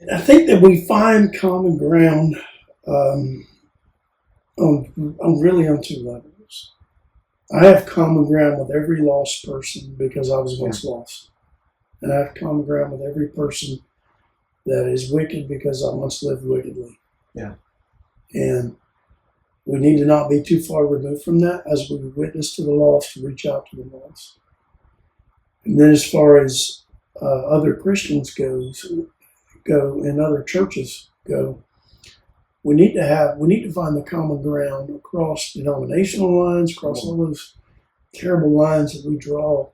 I think that we find common ground on two levels. I have common ground with every lost person because I was once lost. And I have common ground with every person that is wicked because I once lived wickedly. Yeah. And we need to not be too far removed from that as we witness to the lost, reach out to the lost. And then as far as other Christians go and other churches go, we need to find the common ground across denominational lines, across all those terrible lines that we draw.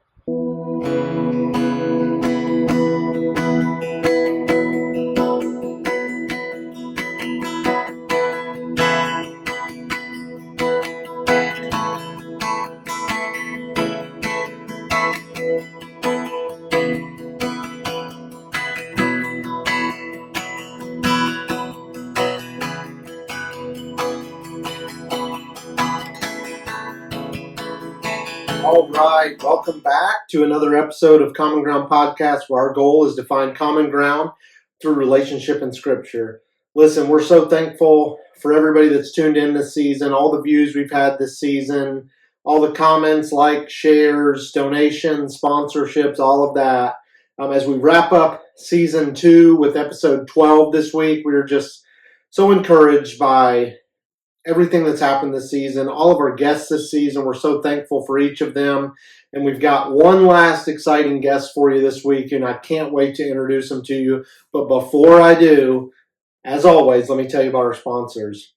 All right, welcome back to another episode of Common Ground Podcast, where our goal is to find common ground through relationship and Scripture. Listen, we're so thankful for everybody that's tuned in this season, all the views we've had this season, all the comments, likes, shares, donations, sponsorships, all of that. As we wrap up Season 2 with Episode 12 this week, we are just so encouraged by everything that's happened this season, all of our guests this season. We're so thankful for each of them. And we've got one last exciting guest for you this week, and I can't wait to introduce him to you. But before I do, as always, let me tell you about our sponsors.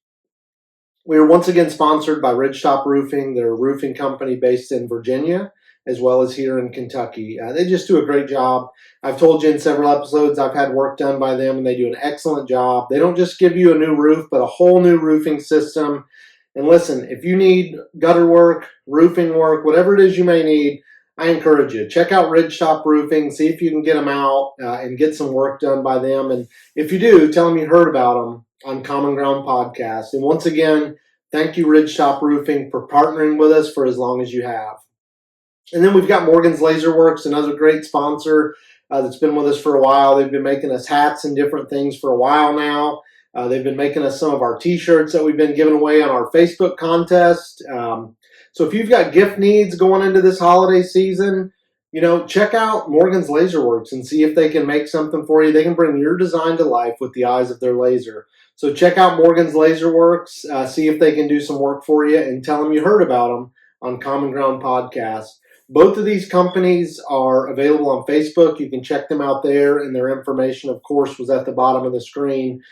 We are once again sponsored by Ridgetop Roofing. They're a roofing company based in Virginia, as well as here in Kentucky. They just do a great job. I've told you in several episodes I've had work done by them, and they do an excellent job. They don't just give you a new roof, but a whole new roofing system. And listen, if you need gutter work, roofing work, whatever it is you may need, I encourage you. Check out Ridgetop Roofing. See if you can get them out and get some work done by them. And if you do, tell them you heard about them on Common Ground Podcast. And once again, thank you, Ridgetop Roofing, for partnering with us for as long as you have. And then we've got Morgan's Laser Works, another great sponsor that's been with us for a while. They've been making us hats and different things for a while now. They've been making us some of our T-shirts that we've been giving away on our Facebook contest. So if you've got gift needs going into this holiday season, check out Morgan's Laser Works and see if they can make something for you. They can bring your design to life with the eyes of their laser. So check out Morgan's Laser Works, see if they can do some work for you, and tell them you heard about them on Common Ground Podcast. Both of these companies are available on Facebook. You can check them out there, and their information, of course, was at the bottom of the screen.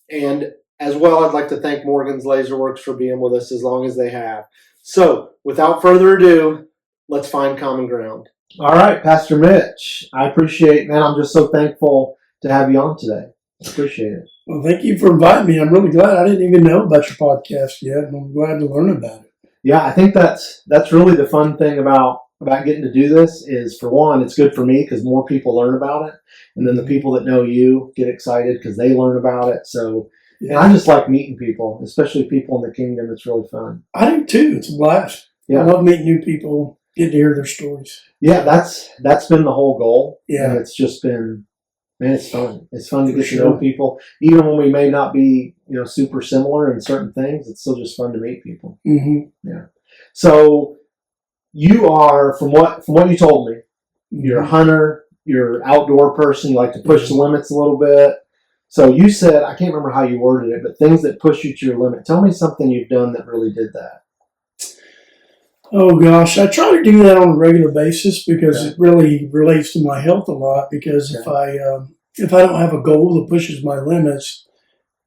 And as well, I'd like to thank Morgan's Laser Works for being with us as long as they have. So, without further ado, let's find common ground. All right, Pastor Mitch, I appreciate, man, I'm just so thankful to have you on today. I appreciate it. Well, thank you for inviting me. I'm really glad. I didn't even know about your podcast yet, and I'm glad to learn about it. Yeah, I think that's really the fun thing about getting to do this is, for one, it's good for me because more people learn about it. And then the people that know you get excited because they learn about it. So, yeah. And I just like meeting people, especially people in the kingdom. It's really fun. I do too. It's a blast. Yeah. I love meeting new people, getting to hear their stories. Yeah, that's been the whole goal. Yeah. And it's just been, man, it's fun. It's fun to get to know people. Even when we may not be, super similar in certain things, it's still just fun to meet people. Mm-hmm. Yeah. So, you are, from what you told me, you're a hunter, you're an outdoor person, you like to push the limits a little bit. So you said, I can't remember how you worded it, but things that push you to your limit. Tell me something you've done that really did that. Oh gosh, I try to do that on a regular basis because it really relates to my health a lot. Because if I don't have a goal that pushes my limits,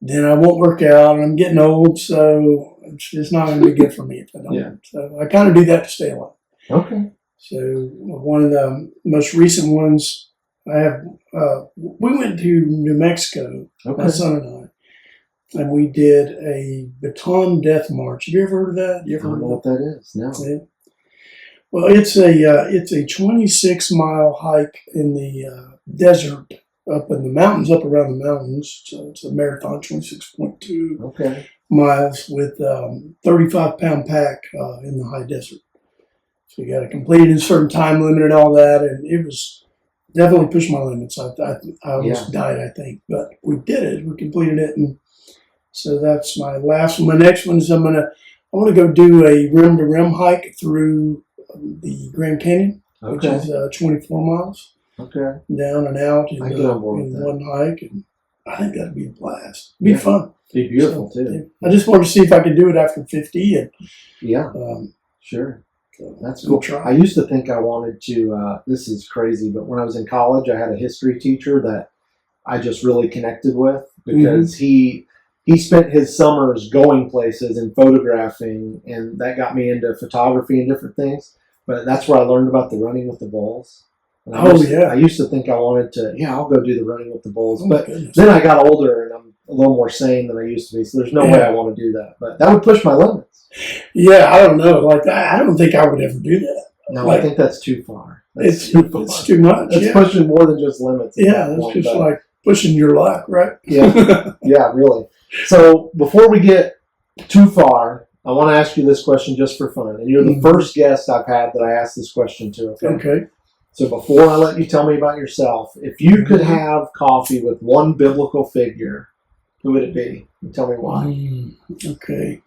then I won't work out. I'm getting old, so it's not going to be good for me if I don't. Yeah. So I kind of do that to stay alive. Okay. So one of the most recent ones I have, we went to New Mexico, my son and I, and we did a Baton Death March. Have you ever heard of that? I don't know what that is. No. Yeah. Well, it's a 26-mile hike in the desert, up in the mountains, up around the mountains. So it's a marathon, 26.2 miles with 35-pound pack in the high desert. So you got to complete it in a certain time limit and all that. And it was definitely pushed my limits. I almost died, I think, but we did it. We completed it, and so that's my last one. My next one is I want to go do a rim to rim hike through the Grand Canyon, which is 24 miles. Okay. Down and out in one hike, and I think that'd be a blast. It'd be fun. It'd be beautiful too. I just wanted to see if I could do it after 50, and sure. So that's cool. I used to think I wanted to. This is crazy, but when I was in college, I had a history teacher that I just really connected with because he spent his summers going places and photographing, and that got me into photography and different things. But that's where I learned about the running with the bulls. I used to think I wanted to, I'll go do the running with the bulls. But then I got older and I'm a little more sane than I used to be. So there's no way I want to do that. But that would push my limits. Yeah, I don't know. Like, I don't think I would ever do that. No, I think that's too far. It's too much. It's pushing more than just limits. It's just like pushing your luck, right? Yeah, really. So before we get too far, I want to ask you this question just for fun. And you're the first guest I've had that I asked this question to. Okay. So before I let you tell me about yourself, if you could have coffee with one biblical figure, who would it be? And tell me why. Okay.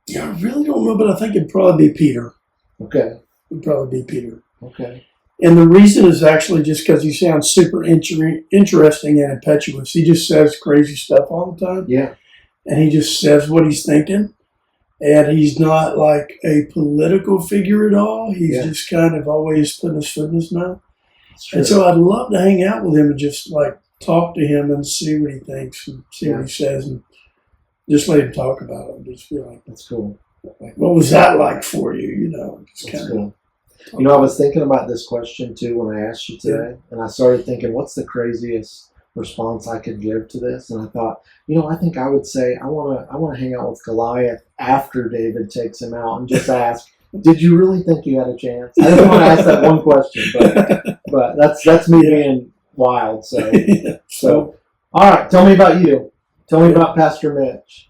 Yeah, I really don't know, but I think it'd probably be Peter. Okay. It'd probably be Peter. Okay. And the reason is actually just because he sounds super interesting and impetuous. He just says crazy stuff all the time. Yeah. And he just says what he's thinking. And he's not like a political figure at all. He's just kind of always putting his foot in his mouth. And so I'd love to hang out with him and just like talk to him and see what he thinks and see what he says and just let him talk about it. Just feel like, that's cool. Like, what was that like for you? You know, just that's cool. You know, I was thinking about this question too when I asked you today, and I started thinking, what's the craziest response I could give to this? And I thought, I think I would say I want to hang out with Goliath after David takes him out and just ask, did you really think you had a chance? I didn't want to ask that one question, but that's me being wild. So all right, tell me about you. Tell me about Pastor Mitch.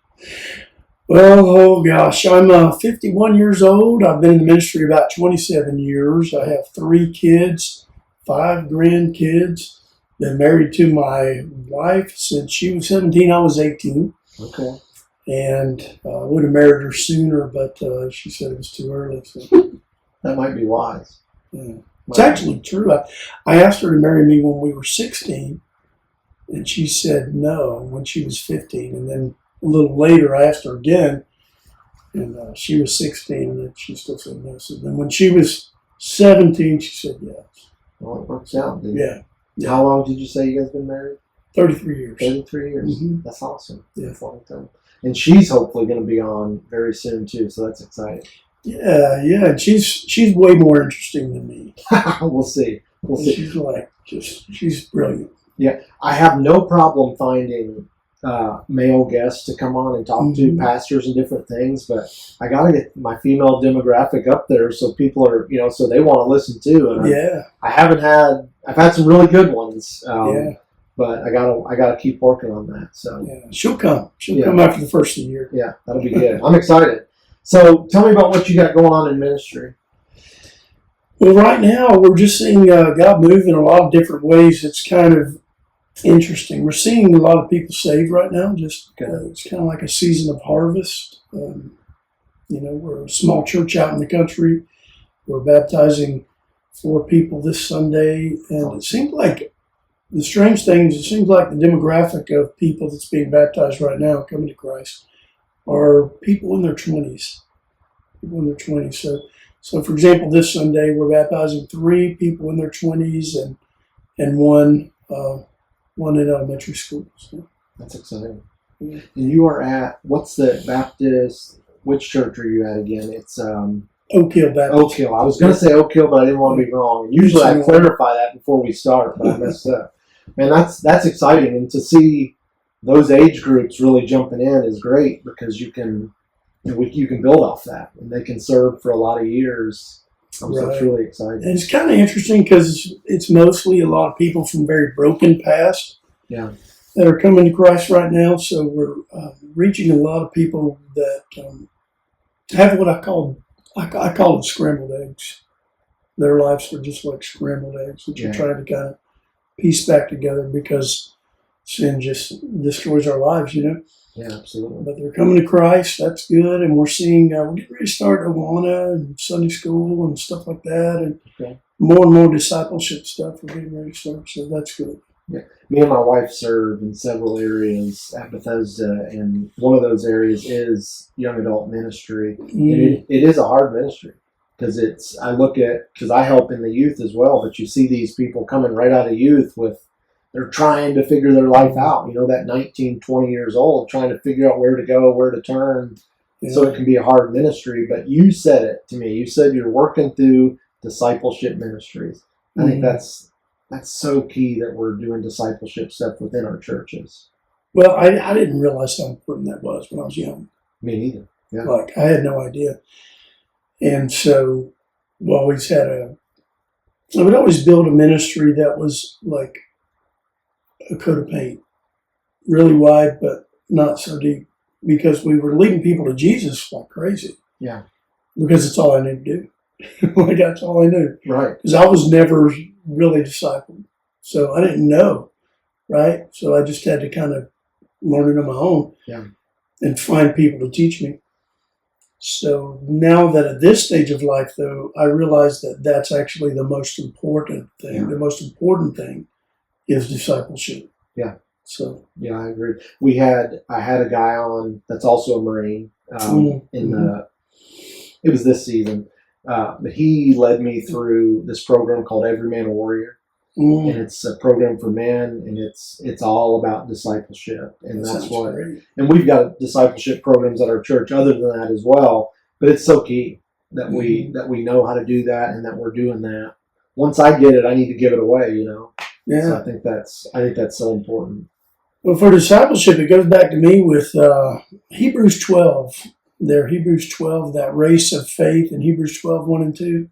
Well, oh gosh, I'm 51 years old. I've been in the ministry about 27 years. I have 3 kids, 5 grandkids. Been married to my wife since she was 17. I was 18. Okay. And would have married her sooner, but she said it was too early. So that might be wise. Yeah. It's actually true. I asked her to marry me when we were 16, and she said no when she was 15. And then a little later, I asked her again, and she was 16, and then she still said no. So then when she was 17, she said yes. Well, it works out, didn't it? Yeah. How long did you say you guys been married? 33 years. 33 years. Mm-hmm. That's awesome. Yeah. That's a long time. And she's hopefully going to be on very soon too, so that's exciting. Yeah. And she's way more interesting than me. We'll see. She's brilliant. Yeah, I have no problem finding male guests to come on and talk to pastors and different things, but I got to get my female demographic up there so people are, so they want to listen too. And I've had some really good ones. But I gotta keep working on that. So she'll come. She'll come after the first of the year. Yeah, that'll be good. I'm excited. So tell me about what you got going on in ministry. Well, right now we're just seeing God move in a lot of different ways. It's kind of interesting. We're seeing a lot of people saved right now. Just it's kind of like a season of harvest. We're a small church out in the country. We're baptizing 4 people this Sunday, and it seems like. The strange thing is, it seems like the demographic of people that's being baptized right now coming to Christ are people in their 20s. So for example, this Sunday we're baptizing 3 people in their 20s and one in elementary school. So. That's exciting. Yeah. And you are at, what's the Baptist? Which church are you at again? It's Oak Hill Baptist. Oak Hill. I was going to say Oak Hill, but I didn't want to be wrong. And usually I clarify that before we start, but I messed up. Man, that's exciting, and to see those age groups really jumping in is great because you can build off that, and they can serve for a lot of years. So it's really exciting. And it's kind of interesting because it's mostly a lot of people from very broken past that are coming to Christ right now. So we're reaching a lot of people that have what I call it scrambled eggs. their lives are just like scrambled eggs that you're trying to kind of piece back together because sin just destroys our lives, Yeah, absolutely. But they're coming to Christ. That's good. And we're seeing, we're getting ready to start Awana and Sunday school and stuff like that. And more and more discipleship stuff we're getting ready to start. So that's good. Yeah. Me and my wife serve in several areas at Bethesda, and one of those areas is young adult ministry. And it is a hard ministry because because I help in the youth as well, but you see these people coming right out of youth they're trying to figure their life out, that 19, 20 years old, trying to figure out where to go, where to turn. Yeah. So it can be a hard ministry, but you said it to me. You said you're working through discipleship ministries. I think that's so key that we're doing discipleship stuff within our churches. Well, I didn't realize how important that was when I was young. Me neither. Yeah. Like, I had no idea. And so we I would always build a ministry that was like a coat of paint, really wide, but not so deep, because we were leading people to Jesus like crazy. Yeah. Because it's all I knew to do. Like, that's all I knew. Right. Because I was never really discipled. So I didn't know, right? So I just had to kind of learn it on my own and find people to teach me. So now that at this stage of life, though, I realize that that's actually the most important thing. Yeah. The most important thing is discipleship. Yeah. So. Yeah, I agree. I had a guy on that's also a Marine it was this season. But he led me through this program called Every Man a Warrior. And it's a program for men, and it's all about discipleship. And that's what great. And we've got discipleship programs at our church other than that as well. But it's so key that we know how to do that and that we're doing that. Once I get it, I need to give it away, Yeah. So I think that's so important. Well, for discipleship, it goes back to me with Hebrews 12. Hebrews 12, that race of faith in Hebrews 12, 1 and 2.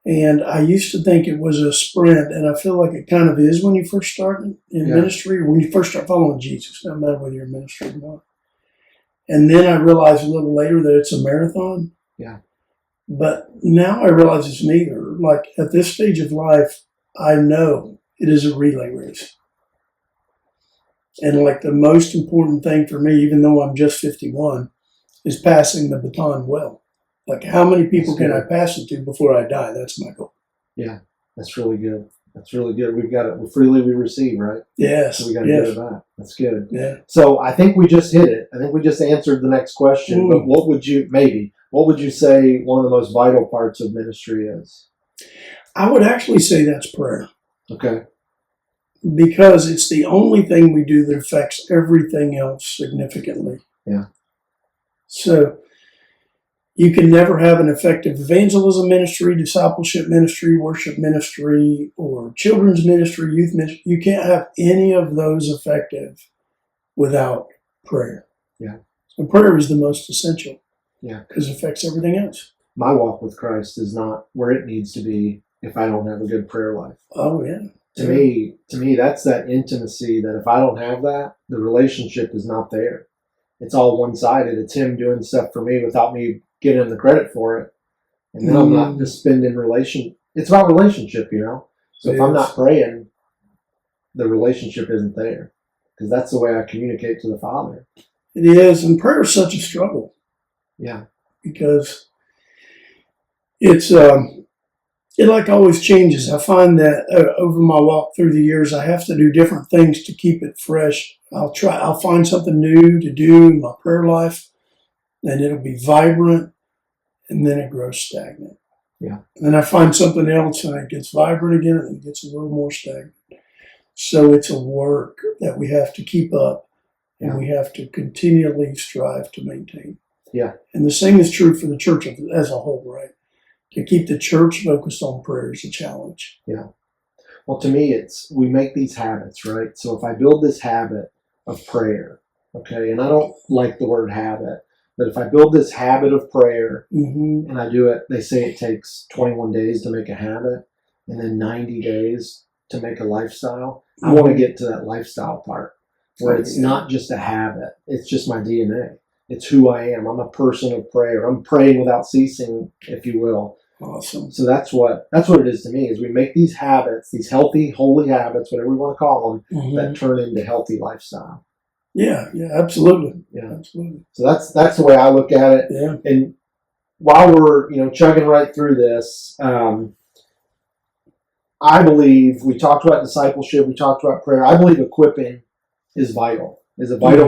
And I used to think it was a sprint, and I feel like it kind of is when you first start in ministry, or when you first start following Jesus, no matter whether you're in ministry or not. And then I realized a little later that it's a marathon. Yeah. But now I realize it's neither. Like, at this stage of life, I know it is a relay race. And like, the most important thing for me, even though I'm just 51, is passing the baton well. Like, how many people can I pass it to before I die? That's my goal. Yeah, that's really good. That's really good. We've got it. Freely we receive, right? Yes. So we got to get it back. That's good. Yeah. So I think we just hit it. I think we just answered the next question. But what would you say one of the most vital parts of ministry is? I would actually say that's prayer. Okay. Because it's the only thing we do that affects everything else significantly. Yeah. So you can never have an effective evangelism ministry, discipleship ministry, worship ministry, or children's ministry, youth ministry. You can't have any of those effective without prayer. Yeah. So prayer is the most essential. Yeah. Because it affects everything else. My walk with Christ is not where it needs to be if I don't have a good prayer life. Oh, yeah. To me, that's that intimacy that if I don't have that, the relationship is not there. It's all one-sided. It's him doing stuff for me without me getting the credit for it. And then I'm not just spending it's about relationship, So if I'm not praying, the relationship isn't there. Because that's the way I communicate to the Father. It is. And prayer is such a struggle. Yeah. Because it like always changes. I find that over my walk through the years, I have to do different things to keep it fresh. I'll find something new to do in my prayer life, and it'll be vibrant, and then it grows stagnant. Yeah. And then I find something else, and it gets vibrant again, and it gets a little more stagnant. So it's a work that we have to keep up, and we have to continually strive to maintain. Yeah. And the same is true for the church as a whole, right? To keep the church focused on prayer is a challenge. Yeah. Well, to me, we make these habits, right? So if I build this habit of prayer, okay, and I don't like the word habit, but if I build this habit of prayer and I do it, they say it takes 21 days to make a habit and then 90 days to make a lifestyle. I want to get to that lifestyle part where it's not just a habit. It's just my DNA. It's who I am. I'm a person of prayer. I'm praying without ceasing, if you will. Awesome. So that's what it is to me, is we make these habits, these healthy, holy habits, whatever we want to call them, Mm-hmm. that turn into healthy lifestyle. Yeah, absolutely. Yeah. Absolutely. So that's the way I look at it. Yeah. And while we're, chugging right through this, I believe we talked about discipleship, we talked about prayer. I believe equipping is a vital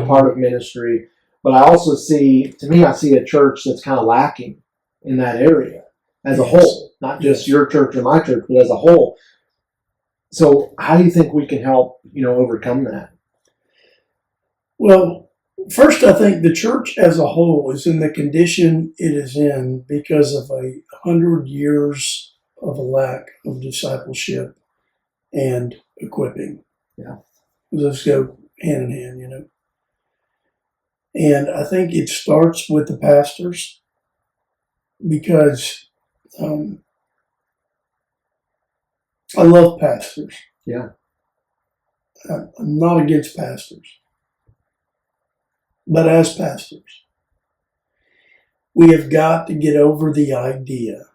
part of ministry. But I also see a church that's kind of lacking in that area as a whole, not just your church or my church, but as a whole. So how do you think we can help, overcome that? Well, first, I think the church as a whole is in the condition it is in because of 100 years of a lack of discipleship and equipping. Yeah. Those go hand in hand, And I think it starts with the pastors because I love pastors. Yeah. I'm not against pastors. But as pastors, we have got to get over the idea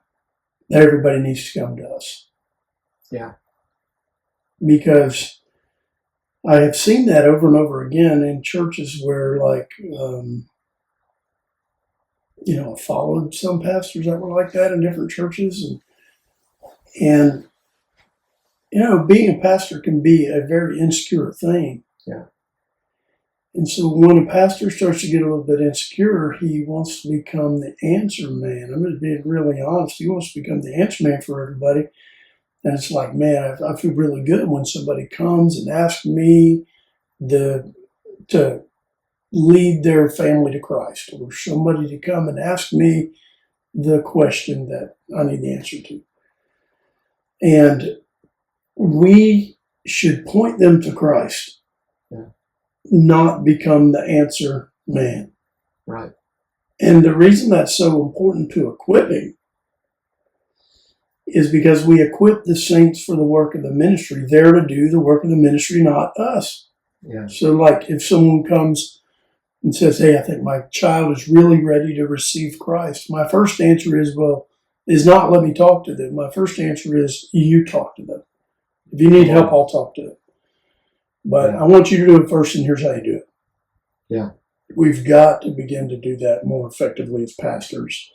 that everybody needs to come to us. Yeah. Because I have seen that over and over again in churches where, I followed some pastors that were like that in different churches. And being a pastor can be a very insecure thing. Yeah. And so when a pastor starts to get a little bit insecure, he wants to become the answer man. I'm just being really honest. He wants to become the answer man for everybody. And it's like, man, I feel really good when somebody comes and asks me to lead their family to Christ, or somebody to come and ask me the question that I need the answer to. And we should point them to Christ. Yeah. Not become the answer man. Right. And the reason that's so important to equipping is because we equip the saints for the work of the ministry. They're to do the work of the ministry, not us. Yeah. So if someone comes and says, hey, I think my child is really ready to receive Christ, my first answer is not let me talk to them. My first answer is you talk to them. If you need help, I'll talk to them. But I want you to do it first, and here's how you do it. Yeah. We've got to begin to do that more effectively as pastors.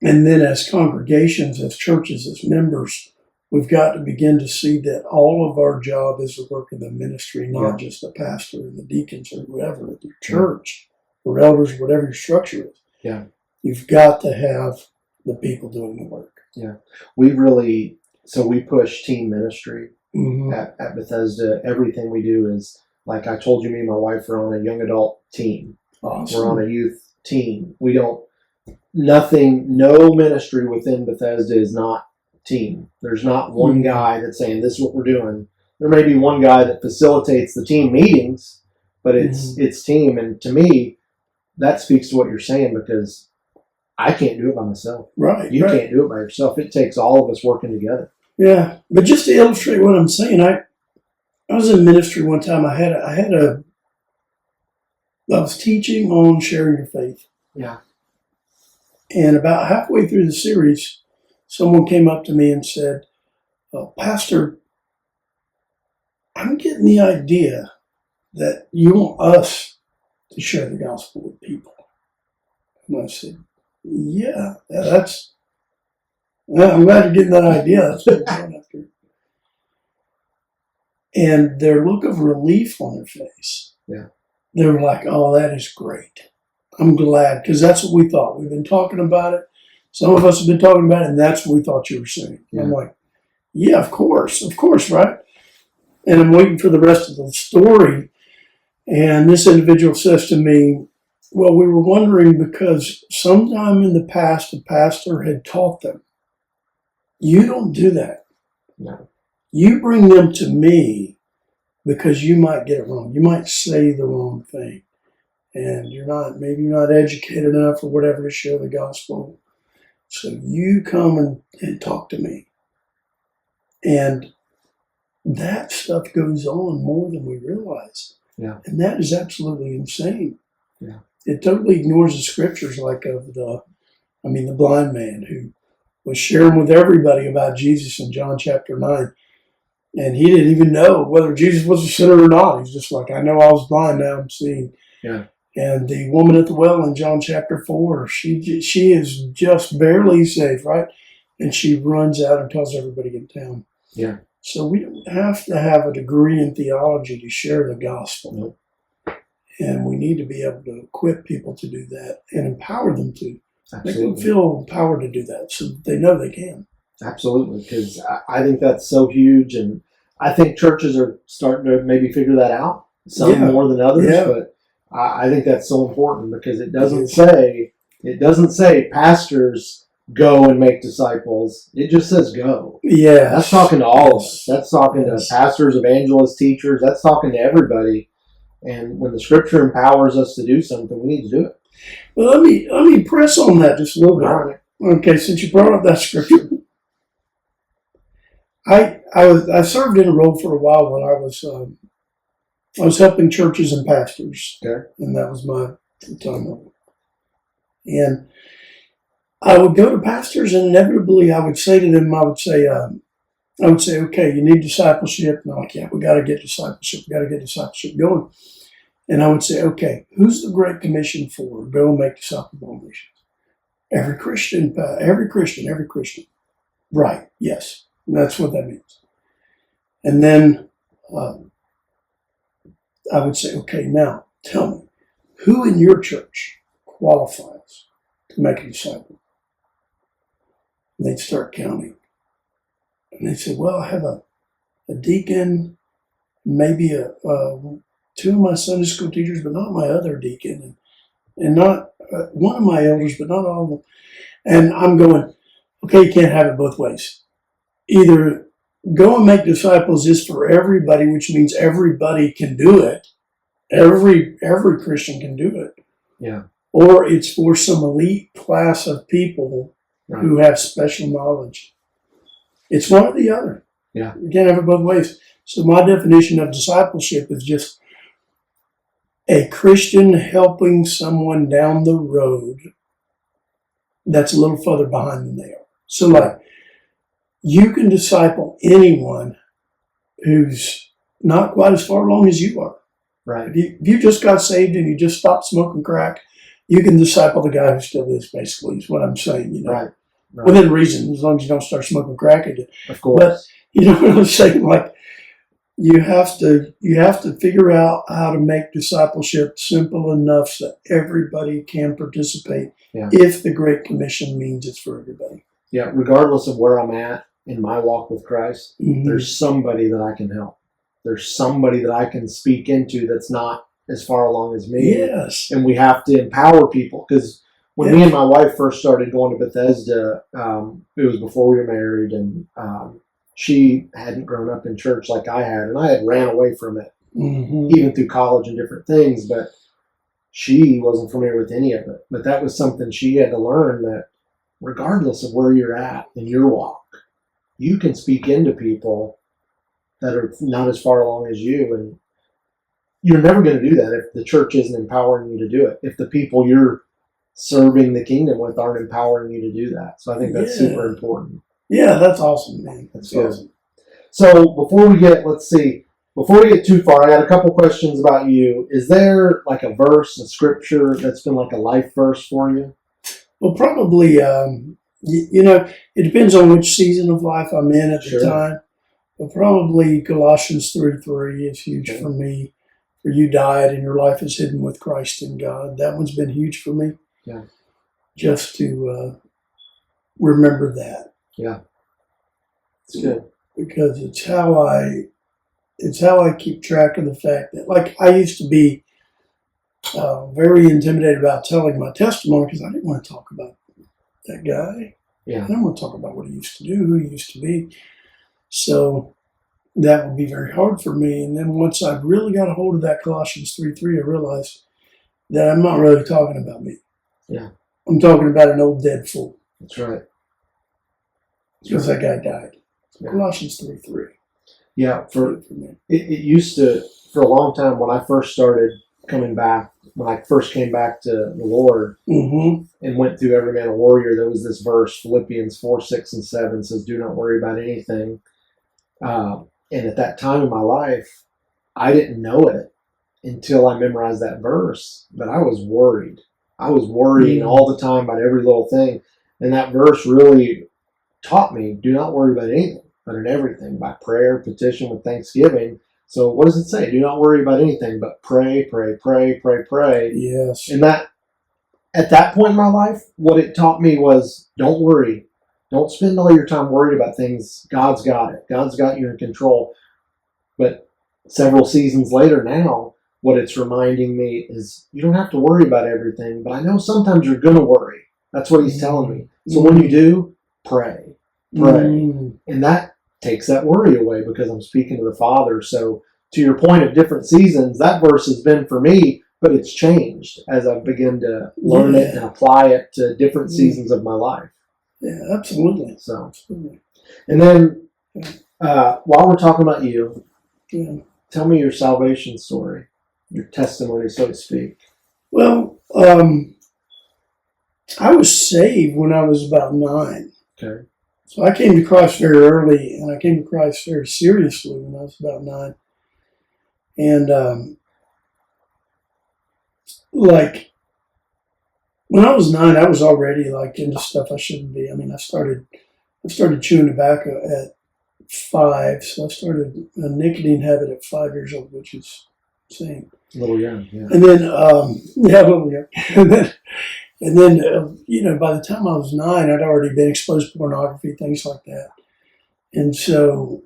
And then as congregations, as churches, as members, we've got to begin to see that all of our job is the work of the ministry, not just the pastor and the deacons or whoever at the church or elders, whatever your structure is. Yeah. You've got to have the people doing the work. Yeah. We push team ministry. Mm-hmm. At Bethesda. Everything we do is, like I told you, me and my wife are on a young adult team. Awesome. We're on a youth team. No ministry within Bethesda is not team. There's not one guy that's saying this is what we're doing. There may be one guy that facilitates the team meetings, but it's team. And to me, that speaks to what you're saying, because I can't do it by myself. Right. You can't do it by yourself. It takes all of us working together. Yeah, but just to illustrate what I'm saying, I was in ministry one time. I was teaching on sharing your faith. Yeah. And about halfway through the series, someone came up to me and said, Pastor, I'm getting the idea that you want us to share the gospel with people. And I said, yeah, I'm glad you're getting that idea. That's what I'm going after. And their look of relief on their face. Yeah. They were like, oh, that is great. I'm glad, because that's what we thought. We've been talking about it. Some of us have been talking about it, and that's what we thought you were saying. Yeah. I'm like, yeah, of course, right? And I'm waiting for the rest of the story. And this individual says to me, well, we were wondering because sometime in the past, a pastor had taught them, you don't do that. No. You bring them to me because you might get it wrong. You might say the wrong thing. And maybe you're not educated enough or whatever to share the gospel. So you come and talk to me. And that stuff goes on more than we realize. Yeah. And that is absolutely insane. Yeah. It totally ignores the scriptures, like of the blind man who was sharing with everybody about Jesus in John chapter 9. And he didn't even know whether Jesus was a sinner or not. He's just like, I know I was blind, now I'm seeing. Yeah. And the woman at the well in John chapter 4, she is just barely saved, right? And she runs out and tells everybody in town. Yeah. So we don't have to have a degree in theology to share the gospel. Nope. And we need to be able to equip people to do that and empower them to. Absolutely. Make them feel empowered to do that so they know they can. Absolutely, because I think that's so huge, and I think churches are starting to maybe figure that out, some more than others, but I think that's so important because it doesn't say pastors go and make disciples. It just says go. Yeah. That's talking to all of us. That's talking to pastors, evangelists, teachers. That's talking to everybody. And when the scripture empowers us to do something, we need to do it. Well, let me press on that just a little bit. All right. Okay, since you brought up that scripture, I served in a role for a while when I was helping churches and pastors, and that was my full-time role. And I would go to pastors, and inevitably I would say to them, I would say, okay, you need discipleship. And they're like, yeah, we got to get discipleship going. And I would say, okay, who's the Great Commission for? Go and make disciples of all nations. Every Christian. Right, yes. That's what that means. And then I would say, okay, now tell me, who in your church qualifies to make a disciple? And they'd start counting. And they'd say, well, I have a deacon, maybe two of my Sunday school teachers, but not my other deacon, and not one of my elders, but not all of them. And I'm going, okay, you can't have it both ways. Either go and make disciples is for everybody, which means everybody can do it. Every Christian can do it. Yeah. Or it's for some elite class of people who have special knowledge. It's one or the other. Yeah. You can't have it both ways. So my definition of discipleship is just a Christian helping someone down the road that's a little further behind than they are. So like, you can disciple anyone who's not quite as far along as you are. Right. If you just got saved and you just stopped smoking crack, you can disciple the guy who still is, basically, is what I'm saying. You know? Right. Within reason, as long as you don't start smoking crack again. Of course. But you know what I'm saying? Like, you have to figure out how to make discipleship simple enough so everybody can participate. Yeah. If the Great Commission means it's for everybody. Yeah. Regardless of where I'm at in my walk with Christ, Mm-hmm. there's somebody that I can help. There's somebody that I can speak into that's not as far along as me. Yes. And we have to empower people, because when me and my wife first started going to Bethesda, it was before we were married, and she hadn't grown up in church like I had, and I had ran away from it, even through college and different things, but she wasn't familiar with any of it. But that was something she had to learn, that regardless of where you're at in your walk, you can speak into people that are not as far along as you, and you're never going to do that if the church isn't empowering you to do it, if the people you're serving the kingdom with aren't empowering you to do that. So I think that's super important. Yeah, that's awesome, man. That's awesome. So before we get too far, I got a couple questions about you. Is there like a verse, a scripture that's been like a life verse for you? Well, probably, it depends on which season of life I'm in at the time. But probably Colossians 3:3 is huge for me. For you died and your life is hidden with Christ in God. That one's been huge for me. Yeah. Just to remember that. Yeah. It's good. Because it's how I keep track of the fact that, like, I used to be very intimidated about telling my testimony because I didn't want to talk about that guy. Yeah. I didn't want to talk about what he used to do, who he used to be. So that would be very hard for me. And then once I really got a hold of that Colossians 3:3, I realized that I'm not really talking about me. Yeah. I'm talking about an old dead fool. That's right. Because that guy died. So Colossians 3:3. Yeah. It used to, for a long time when I first started coming back when I first came back to the Lord Mm-hmm. and went through Every Man a Warrior, there was this verse, Philippians 4, 6, and 7 says, "Do not worry about anything." And at that time in my life, I didn't know it until I memorized that verse, but I was worried. I was worrying all the time about every little thing. And that verse really taught me, do not worry about anything, but in everything, by prayer, petition, with thanksgiving. So what does it say? Do not worry about anything, but pray, pray, pray, pray, pray. Yes. And that, at that point in my life, what it taught me was, don't worry. Don't spend all your time worried about things. God's got it. God's got you in control. But several seasons later now, what it's reminding me is you don't have to worry about everything, but I know sometimes you're going to worry. That's what he's telling me. So when you do, pray. And that takes that worry away because I'm speaking to the Father. So to your point of different seasons, that verse has been for me, but it's changed as I begin to learn it and apply it to different seasons of my life. Yeah, absolutely. So, and then while we're talking about you, tell me your salvation story, your testimony, so to speak. Well, I was saved when I was about 9. Okay. So I came to Christ very early, and I came to Christ very seriously when I was about 9. And like when I was 9, I was already like into stuff I shouldn't be. I mean, I started chewing tobacco at 5, so I started a nicotine habit at 5 years old, which is insane. A little young, yeah. And then, yeah, a little young. And then, you know, by the time I was 9, I'd already been exposed to pornography, things like that. And so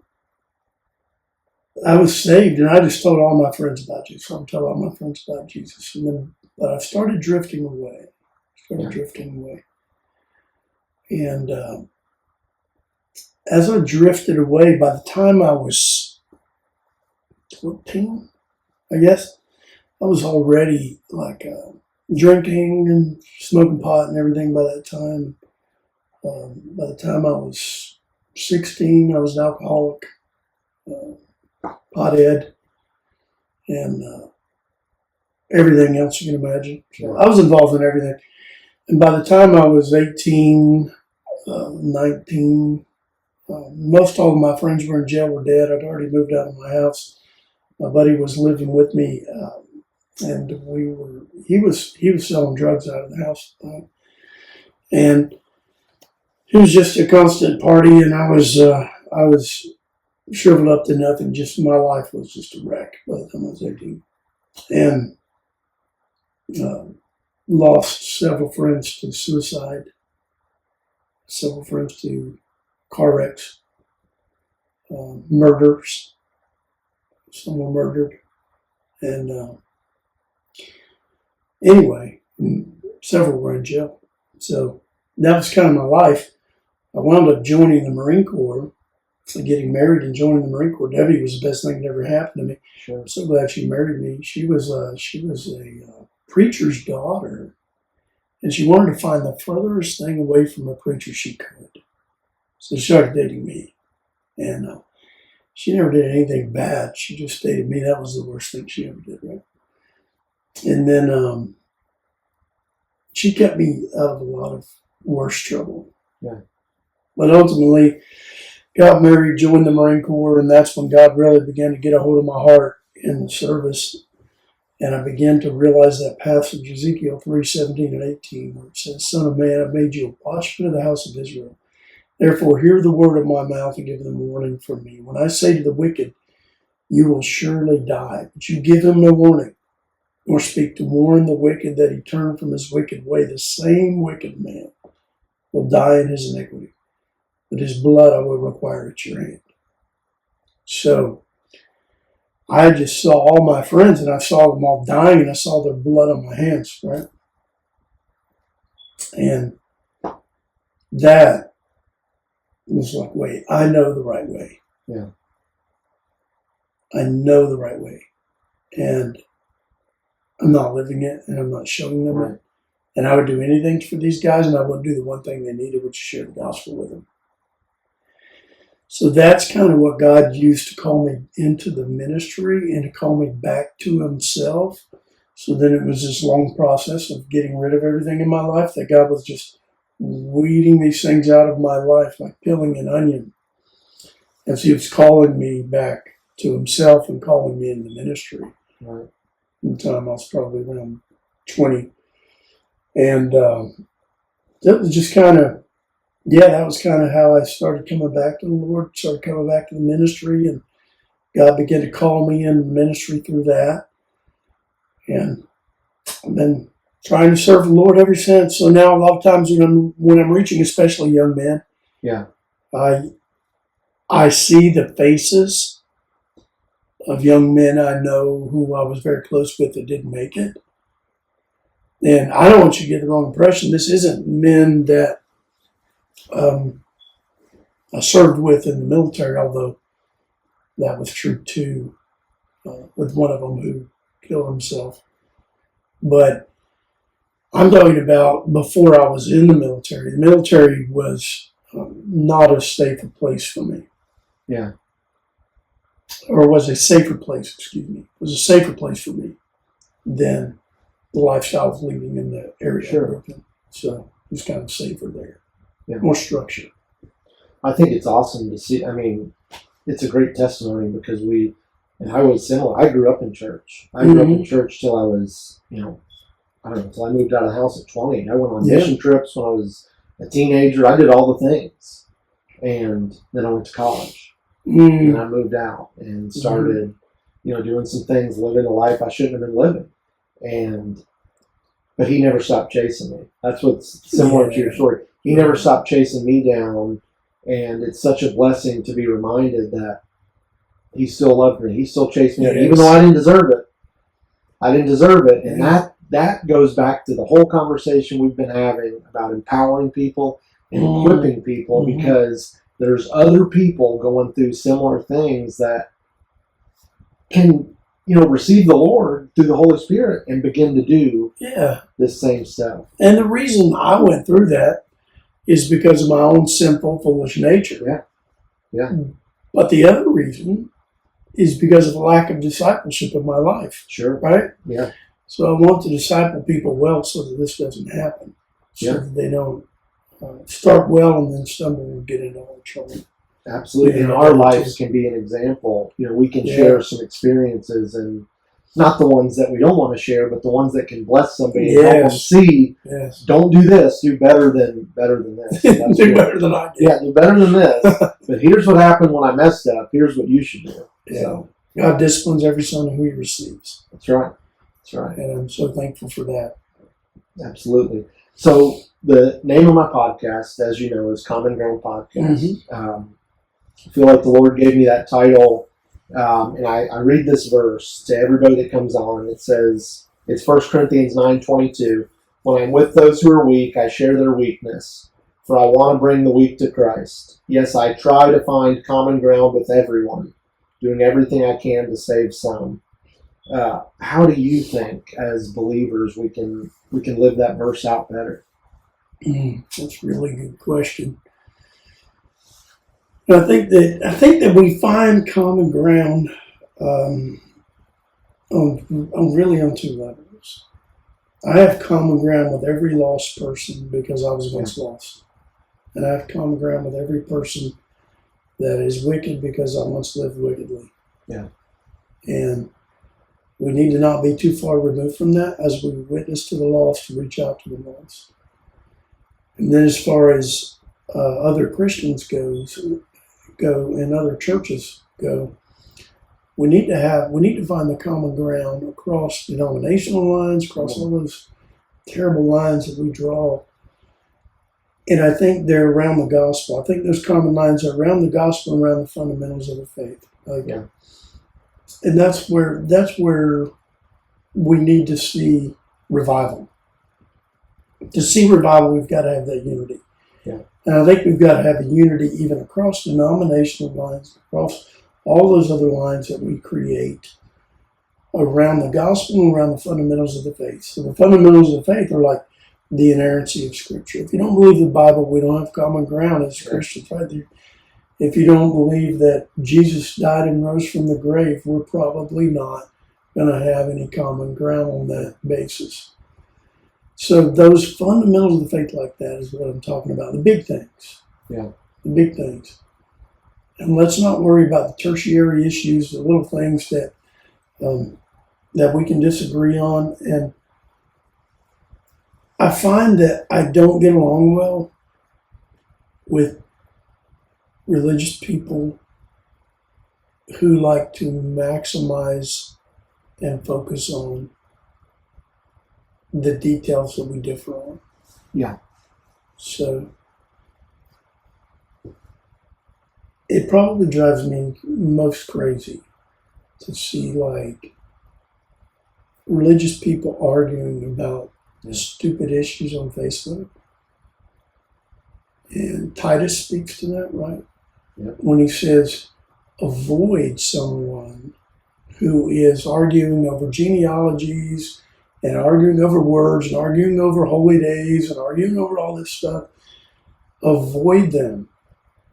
I was saved, and I just told all my friends about Jesus. I would tell all my friends about Jesus. And then, but I started drifting away. And as I drifted away, by the time I was 14, I guess, I was already like drinking and smoking pot and everything by that time. By the time I was 16, I was an alcoholic, pothead, and everything else you can imagine. So I was involved in everything. And by the time I was 18, 19, most all of my friends were in jail or dead. I'd already moved out of my house. My buddy was living with me, and he was selling drugs out of the house at the time. And it was just a constant party, and I was shriveled up to nothing. Just my life was just a wreck by the time I was 18. And lost several friends to suicide, several friends to car wrecks, murders. Some were murdered. And anyway, several were in jail. So that was kind of my life. I wound up joining the Marine Corps, getting married and joining the Marine Corps. Debbie was the best thing that ever happened to me. Sure. I'm so glad she married me. She was a preacher's daughter, and she wanted to find the furthest thing away from a preacher she could. So she started dating me, and she never did anything bad. She just dated me. That was the worst thing she ever did, right? And then she kept me out of a lot of worse trouble. Yeah. But ultimately, got married, joined the Marine Corps, and that's when God really began to get a hold of my heart in the service. And I began to realize that passage, Ezekiel 3:17 and 18, where it says, "Son of man, I've made you a watchman of the house of Israel. Therefore, hear the word of my mouth and give them warning from me. When I say to the wicked, you will surely die, but you give him no warning, nor speak to warn the wicked that he turn from his wicked way. The same wicked man will die in his iniquity, but his blood I will require at your hand." So I just saw all my friends, and I saw them all dying, and I saw their blood on my hands, right? And that was like, wait, I know the right way. Yeah. I know the right way. And I'm not living it, and I'm not showing them it. And I would do anything for these guys, and I wouldn't do the one thing they needed, which is share the gospel with them. So that's kind of what God used to call me into the ministry and to call me back to himself. So then it was this long process of getting rid of everything in my life that God was just weeding these things out of my life like peeling an onion. As He was calling me back to Himself and calling me into ministry. Right. In the time I was probably around 20. And that was just kind of, that was kind of how I started coming back to the Lord, started coming back to the ministry, and God began to call me into ministry through that. And I've been trying to serve the Lord ever since. So now a lot of times when I'm reaching, especially young men, I see the faces of young men I know who I was very close with that didn't make it. And I don't want you to get the wrong impression. This isn't men that I served with in the military, although that was true too, with one of them who killed himself. But I'm talking about before I was in the military. The military was not a safer place for me. Yeah. Or was a safer place, excuse me. It was a safer place for me than the lifestyle of living in the area I grew up in. So it was kind of safer there. Yeah. More structure. I think it's awesome to see. I mean, it's a great testimony because and I was similar. I grew up in church. I grew up in church till I was, till I moved out of the house at 20. I went on mission trips when I was a teenager. I did all the things. And then I went to college. And I moved out and started, doing some things, living a life I shouldn't have been living. But He never stopped chasing me. That's what's similar to your story. He never stopped chasing me down. And it's such a blessing to be reminded that He still loved me. He still chased me, even though I didn't deserve it. I didn't deserve it. And that goes back to the whole conversation we've been having about empowering people and equipping people, because there's other people going through similar things that can, receive the Lord through the Holy Spirit and begin to do this same stuff. And the reason I went through that is because of my own sinful, foolish nature. Yeah. But the other reason is because of the lack of discipleship in my life. Sure. Right? Yeah. So I want to disciple people well so that this doesn't happen. So that they don't start well and then stumble and get into all trouble. Absolutely. And our lives can be an example. We can share some experiences, and not the ones that we don't want to share, but the ones that can bless somebody and help them see, don't do this, do better than this. Do better than I did. Yeah, do better than this. But here's what happened when I messed up. Here's what you should do. Yeah. So, God disciplines every son who He receives. That's right. That's right. And I'm so thankful for that. Absolutely. So the name of my podcast, as you know, is Common Ground Podcast. I feel like the Lord gave me that title, and I read this verse to everybody that comes on. It says, it's 1 Corinthians 9:22. When I'm with those who are weak, I share their weakness, for I want to bring the weak to Christ. Yes, I try to find common ground with everyone, doing everything I can to save some. How do you think, as believers, we can live that verse out better? That's a really good question. I think that we find common ground on two levels. I have common ground with every lost person because I was once lost, and I have common ground with every person that is wicked because I once lived wickedly. Yeah, and we need to not be too far removed from that as we witness to the lost, to reach out to the lost. And then as far as other Christians go and other churches go, we need to find the common ground across denominational lines, across all those terrible lines that we draw. And I think they're around the gospel. I think those common lines are around the gospel and around the fundamentals of the faith. And that's where we need to see revival. To see revival, we've got to have that unity. Yeah. And I think we've got to have a unity even across denominational lines, across all those other lines that we create around the gospel and around the fundamentals of the faith. So the fundamentals of the faith are like the inerrancy of Scripture. If you don't believe the Bible, we don't have common ground as Christians, right? If you don't believe that Jesus died and rose from the grave, we're probably not going to have any common ground on that basis. So those fundamentals of the faith like that is what I'm talking about. The big things. Yeah. The big things. And let's not worry about the tertiary issues, the little things that we can disagree on. And I find that I don't get along well with religious people who like to maximize and focus on the details that we differ on. Yeah. So it probably drives me most crazy to see like religious people arguing about stupid issues on Facebook. And Titus speaks to that, right? Yep. When he says, avoid someone who is arguing over genealogies and arguing over words and arguing over holy days and arguing over all this stuff. Avoid them.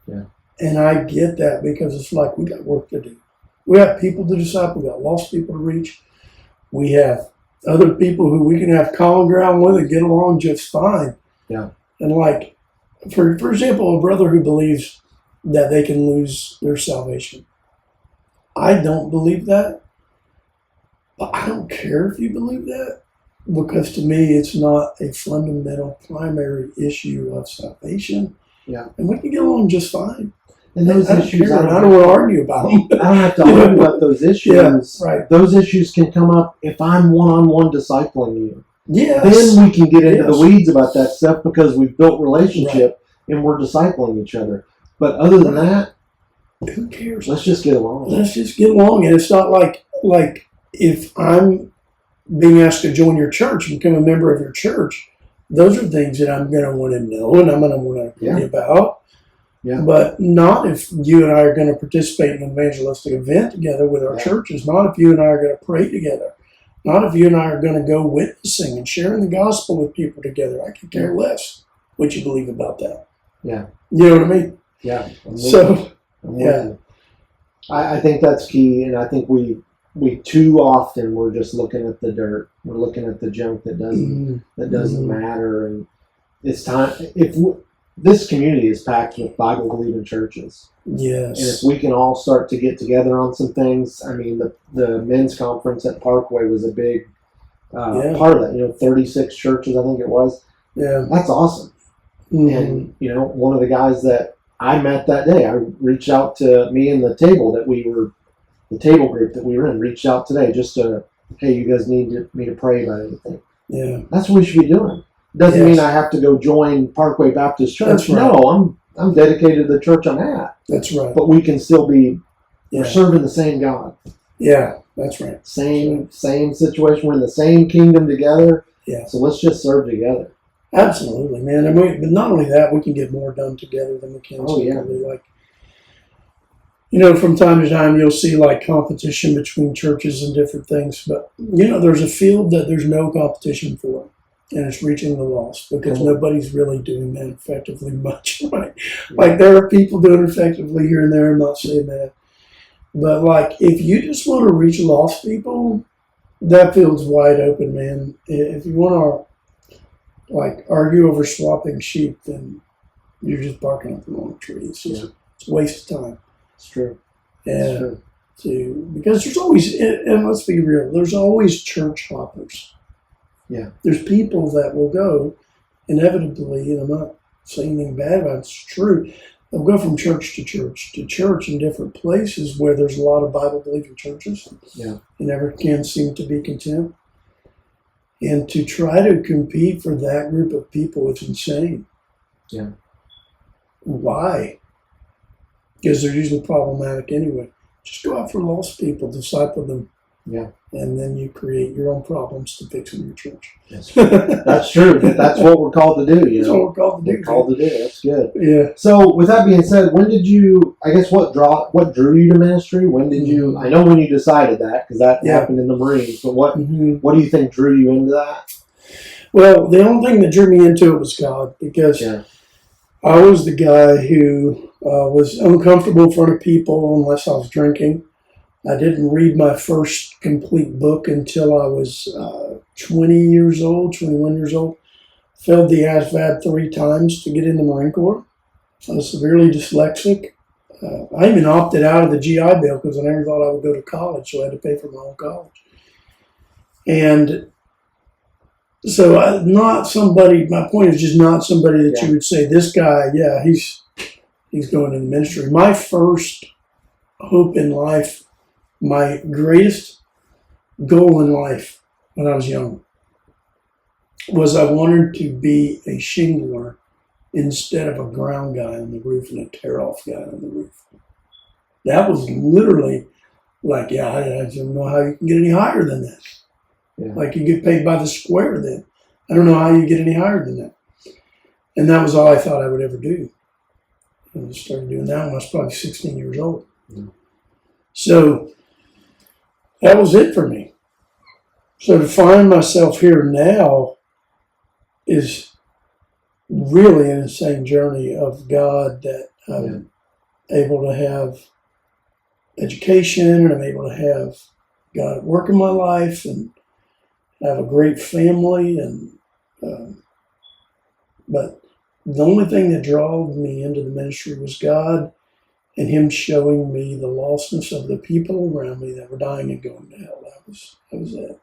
Yeah. And I get that because it's like we got work to do. We got people to disciple. We got lost people to reach. We have other people who we can have common ground with and get along just fine. Yeah. And like, for example, a brother who believes that they can lose their salvation. I don't believe that, but I don't care if you believe that, because to me it's not a fundamental primary issue of salvation. Yeah. And we can get along just fine. And those issues, I don't want to argue about them. I don't have to argue about those issues. Yeah, right. Those issues can come up if I'm one-on-one discipling you. Yes. Then we can get into the Yes. weeds about that stuff because we've built relationship and we're discipling each other. But other than that, who cares? let's just get along. Let's just get along. And it's not like if I'm being asked to join your church and become a member of your church, those are things that I'm going to want to know and I'm going to want to read about. Yeah. But not if you and I are going to participate in an evangelistic event together with our churches. Not if you and I are going to pray together. Not if you and I are going to go witnessing and sharing the gospel with people together. I could care less what you believe about that. Yeah. You know what I mean? Yeah. I think that's key, and I think we too often we're just looking at the dirt. We're looking at the junk that doesn't matter, and it's time. This community is packed with Bible-believing churches. Yes. And if we can all start to get together on some things, I mean, the men's conference at Parkway was a big part of that. 36 churches, I think it was. Yeah. That's awesome. Mm-hmm. And, one of the guys that I met that day, I reached out to me and the table group that we were in, reached out today just to, hey, you guys need me to pray about anything. Yeah. That's what we should be doing. Doesn't mean I have to go join Parkway Baptist Church. That's right. No, I'm dedicated to the church I'm at. That's right. But we can still be we're serving the same God. Yeah, that's right. Same situation. We're in the same kingdom together. Yeah. So let's just serve together. Absolutely, man. And but not only that, we can get more done together than we can. Oh, yeah. From time to time, you'll see like competition between churches and different things. But, there's a field that there's no competition for. And it's reaching the lost, because nobody's really doing that effectively much, right? Like, there are people doing it effectively here and there. I'm not saying that. But, like, if you just want to reach lost people, that field's wide open, man. If you want to, argue over swapping sheep, then you're just barking up the wrong tree. It's a waste of time. It's true. And because there's always, and let's be real, there's always church hoppers. Yeah. There's people that will go, inevitably, and I'm not saying anything bad about it, it's true, they'll go from church to church in different places where there's a lot of Bible-believing churches. Yeah. You never can seem to be content. And to try to compete for that group of people, it's insane. Yeah. Why? Because they're usually problematic anyway. Just go out for lost people, disciple them. Yeah. And then you create your own problems to fix in your church. That's true. That's what we're called to do, That's what we're called to do. We're called to do. That's good. Yeah. So with that being said, when did you, I guess, what drew you to ministry? When did you, I know when you decided that, because that happened in the Marines, but what do you think drew you into that? Well, the only thing that drew me into it was God, because I was the guy who was uncomfortable in front of people unless I was drinking. I didn't read my first complete book until I was 20 years old, 21 years old. Failed the ASVAB 3 times to get in the Marine Corps. I was severely dyslexic. I even opted out of the GI Bill because I never thought I would go to college, so I had to pay for my own college. And so my point is just not somebody that you would say, this guy, yeah, he's going into ministry. My first hope in life, my greatest goal in life when I was young, was I wanted to be a shingler instead of a ground guy on the roof and a tear-off guy on the roof. That was literally like, I don't know how you can get any higher than that. Yeah. Like, you get paid by the square then. I don't know how you get any higher than that. And that was all I thought I would ever do. And I started doing that when I was probably 16 years old. Mm. So that was it for me. So to find myself here now is really an insane journey of God, that I'm able to have education, and I'm able to have God at work in my life, and have a great family. And but the only thing that drove me into the ministry was God and Him showing me the lostness of the people around me that were dying and going to hell. That was it.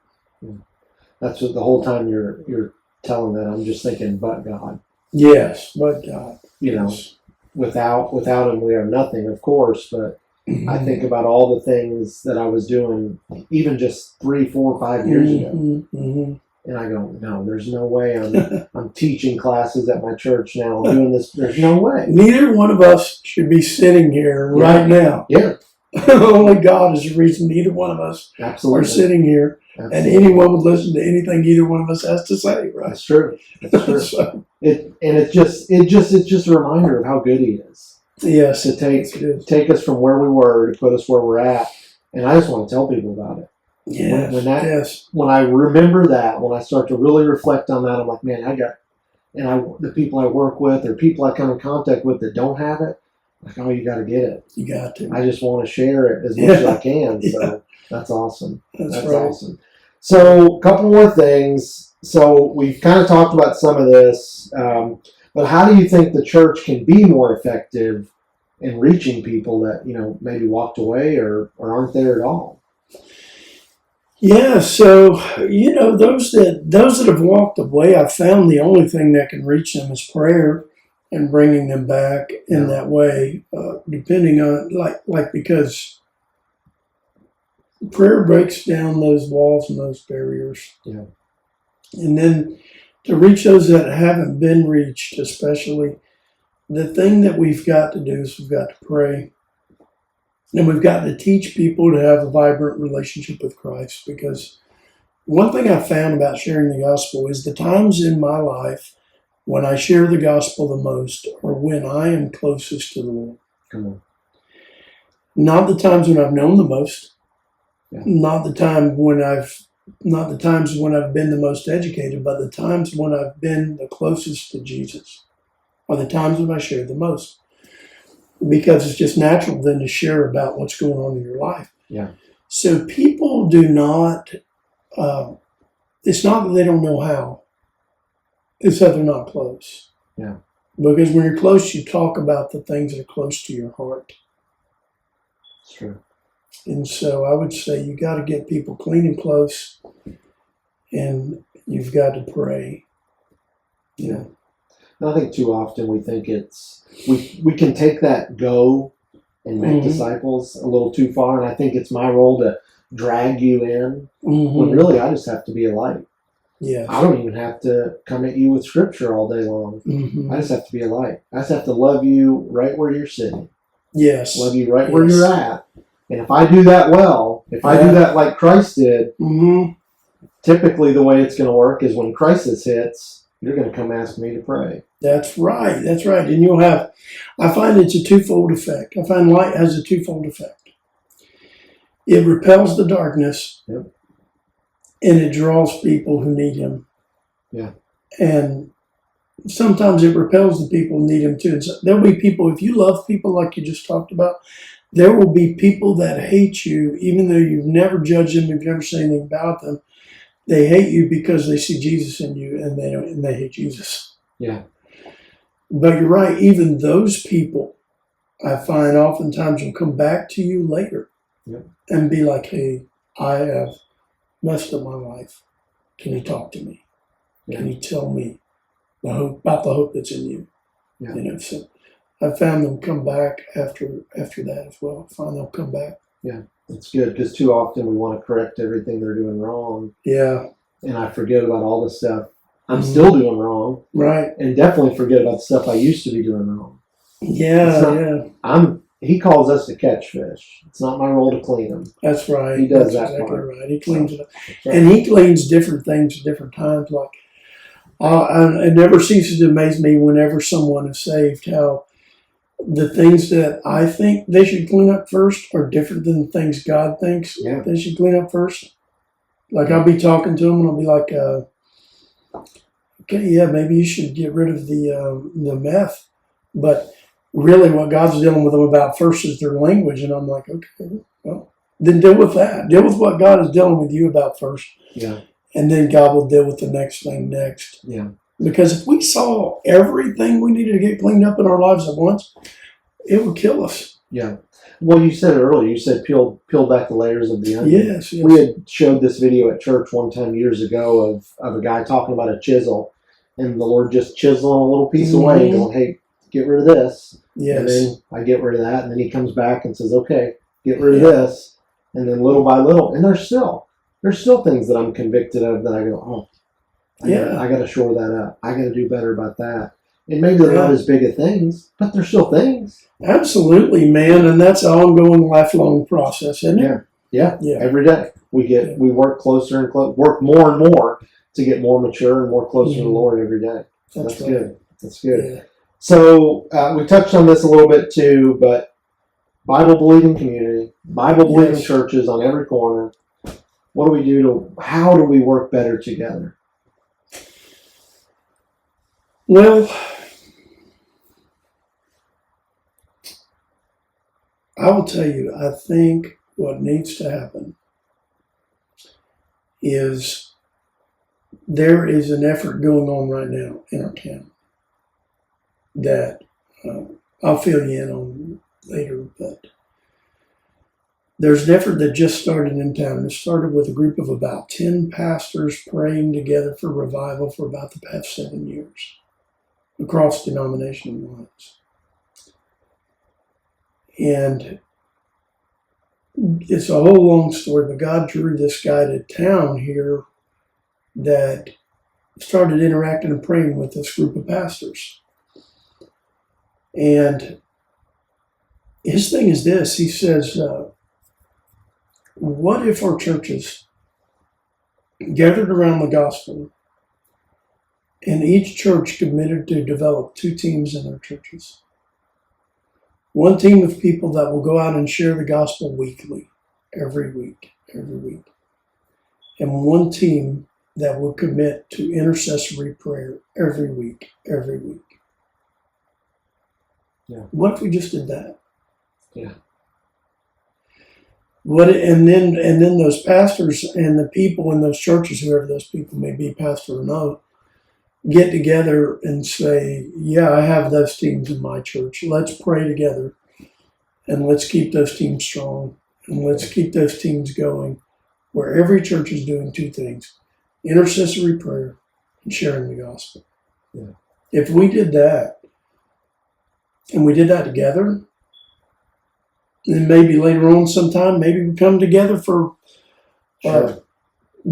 That's what the whole time you're telling that, I'm just thinking, but God. Yes, but God. You know, Yes. without Him, we are nothing, of course. But I think about all the things that I was doing, even just 3, 4, 5 years ago, and I go, no, there's no way I'm teaching classes at my church now. I'm doing this. There's no way. Neither one of us should be sitting here right now. Yeah, Only God is the reason neither one of us absolutely. are sitting here, Absolutely. and anyone would listen to anything either one of us has to say, right? That's true. That's true. So, It's just a reminder of how good He is. yes, To it take us from where we were to put us where we're at. And I just want to tell people about it. yes, Yes. When I remember that, when I start to really reflect on that, I'm like, man, the people I work with or people I come in contact with that don't have it, like, oh, you got to get it. You got to. I just want to share it as much as I can. So that's awesome. That's right. Awesome. So a couple more things. So we've kind of talked about some of this, but how do you think the church can be more effective in reaching people that, maybe walked away or aren't there at all? Yeah, so those that have walked away, I found the only thing that can reach them is prayer and bringing them back in that way. Depending on because prayer breaks down those walls and those barriers. Yeah. And then to reach those that haven't been reached, especially, the thing that we've got to do is we've got to pray. And we've got to teach people to have a vibrant relationship with Christ, because one thing I found about sharing the gospel is the times in my life when I share the gospel the most are when I am closest to the Lord. Come on. Not the times when I've known the most, Yeah. not the times when I've been the most educated, but the times when I've been the closest to Jesus are the times when I share the most. Because it's just natural then to share about what's going on in your life. Yeah. So people do not, it's not that they don't know how, it's that they're not close. Yeah. Because when you're close, you talk about the things that are close to your heart. It's true. And so I would say you got to get people clean and close, and you've got to pray. Yeah. I think too often we think we can take that go and make disciples a little too far, and I think it's my role to drag you in, when really I just have to be a light. Yes. I don't even have to come at you with scripture all day long. I just have to be a light. I just have to love you right where you're sitting. Yes. Love you right where you're at. And if I do that well, if I do that like Christ did, typically the way it's going to work is when crisis hits, you're going to come ask me to pray. That's right. That's right. And I find it's a twofold effect. I find light has a twofold effect. It repels the darkness. Yep. And it draws people who need Him. Yeah. And sometimes it repels the people who need Him too. And so there'll be people, if you love people like you just talked about, There will be people that hate you, even though you've never judged them, you've never said anything about them. They hate you because they see Jesus in you, and they hate Jesus. Yeah. But you're right. Even those people, I find oftentimes will come back to you later and be like, "Hey, I have messed up my life. Can you talk to me? Can you tell me about the hope that's in you?" Yeah. So I found them come back after that as well. I find they'll come back. Yeah, it's good because too often we want to correct everything they're doing wrong. Yeah. And I forget about all the stuff I'm still doing wrong. Right. And definitely forget about the stuff I used to be doing wrong. Yeah. He calls us to catch fish. It's not my role to clean them. That's right. He does That's that exactly part. right. He cleans it up. Right. And he cleans different things at different times. Like, it never ceases to amaze me whenever someone is saved, how the things that I think they should clean up first are different than the things God thinks they should clean up first. Like, I'll be talking to them and I'll be like, okay, yeah, maybe you should get rid of the meth. But really what God's dealing with them about first is their language. And I'm like, okay, well, then deal with that. Deal with what God is dealing with you about first. Yeah. And then God will deal with the next thing next. Yeah. Because if we saw everything we needed to get cleaned up in our lives at once, it would kill us. Yeah. Well, you said it earlier. You said peel back the layers of the onion. Yes. We had showed this video at church one time years ago of a guy talking about a chisel, and the Lord just chiseling a little piece away and going, "Hey, get rid of this." Yes. And then I get rid of that, and then he comes back and says, "Okay, get rid of this." And then little by little, and there's still things that I'm convicted of that I go, "Oh, I got to shore that up. I got to do better about that." And maybe they're not as big of things, but they're still things. Absolutely, man. And that's an ongoing, lifelong process, isn't it? Yeah. Every day we work closer and work more and more to get more mature and more closer to the Lord every day. So that's good. That's good. Yeah. So we touched on this a little bit too, but Bible believing community, Bible believing churches on every corner. What do we do how do we work better together? Well, I will tell you, I think what needs to happen is there is an effort going on right now in our town that I'll fill you in on later, but there's an effort that just started in town. It started with a group of about 10 pastors praying together for revival for about the past 7 years across denominational lines. And it's a whole long story, but God drew this guy to town here that started interacting and praying with this group of pastors. And his thing is this. He says, what if our churches gathered around the gospel and each church committed to develop 2 teams in their churches? One team of people that will go out and share the gospel weekly, every week. And one team that will commit to intercessory prayer every week. Yeah. What if we just did that? Yeah. And then those pastors and the people in those churches, whoever those people may be, pastor or not, get together and say, yeah, I have those teams in my church. Let's pray together and let's keep those teams strong and let's keep those teams going, where every church is doing 2 things: intercessory prayer and sharing the gospel. Yeah. If we did that, and we did that together, then maybe later on sometime, maybe we come together for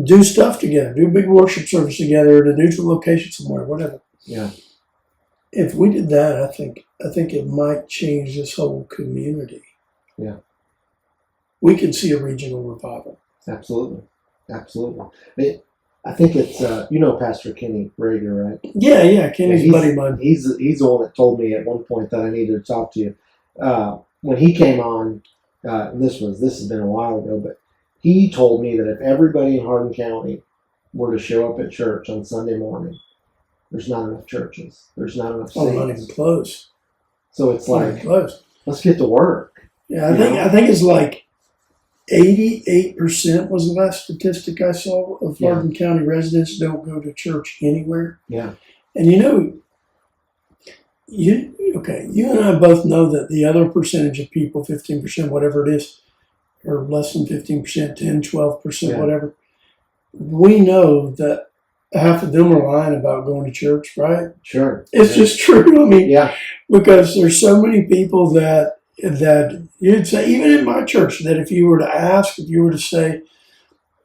do stuff together, do a big worship service together at a neutral location somewhere, whatever. Yeah. If we did that, I think it might change this whole community. Yeah. We could see a regional revival. Absolutely. I think it's Pastor Kenny Rager, right? Yeah. Kenny's a buddy of mine. He's the one that told me at one point that I needed to talk to you. When he came on, and this has been a while ago, but he told me that if everybody in Hardin County were to show up at church on Sunday morning, there's not enough churches. There's not enough seats. Not even close. So it's like, close. Let's get to work. Yeah, I think it's like 88% was the last statistic I saw of Hardin County residents don't go to church anywhere. Yeah. And you and I both know that the other percentage of people, 15%, whatever it is, or less than 15%, 10, 12%, whatever, we know that half of them are lying about going to church, right? Sure. It's just true. I mean, Yeah. because there's so many people that you'd say, even in my church, that if you were to say,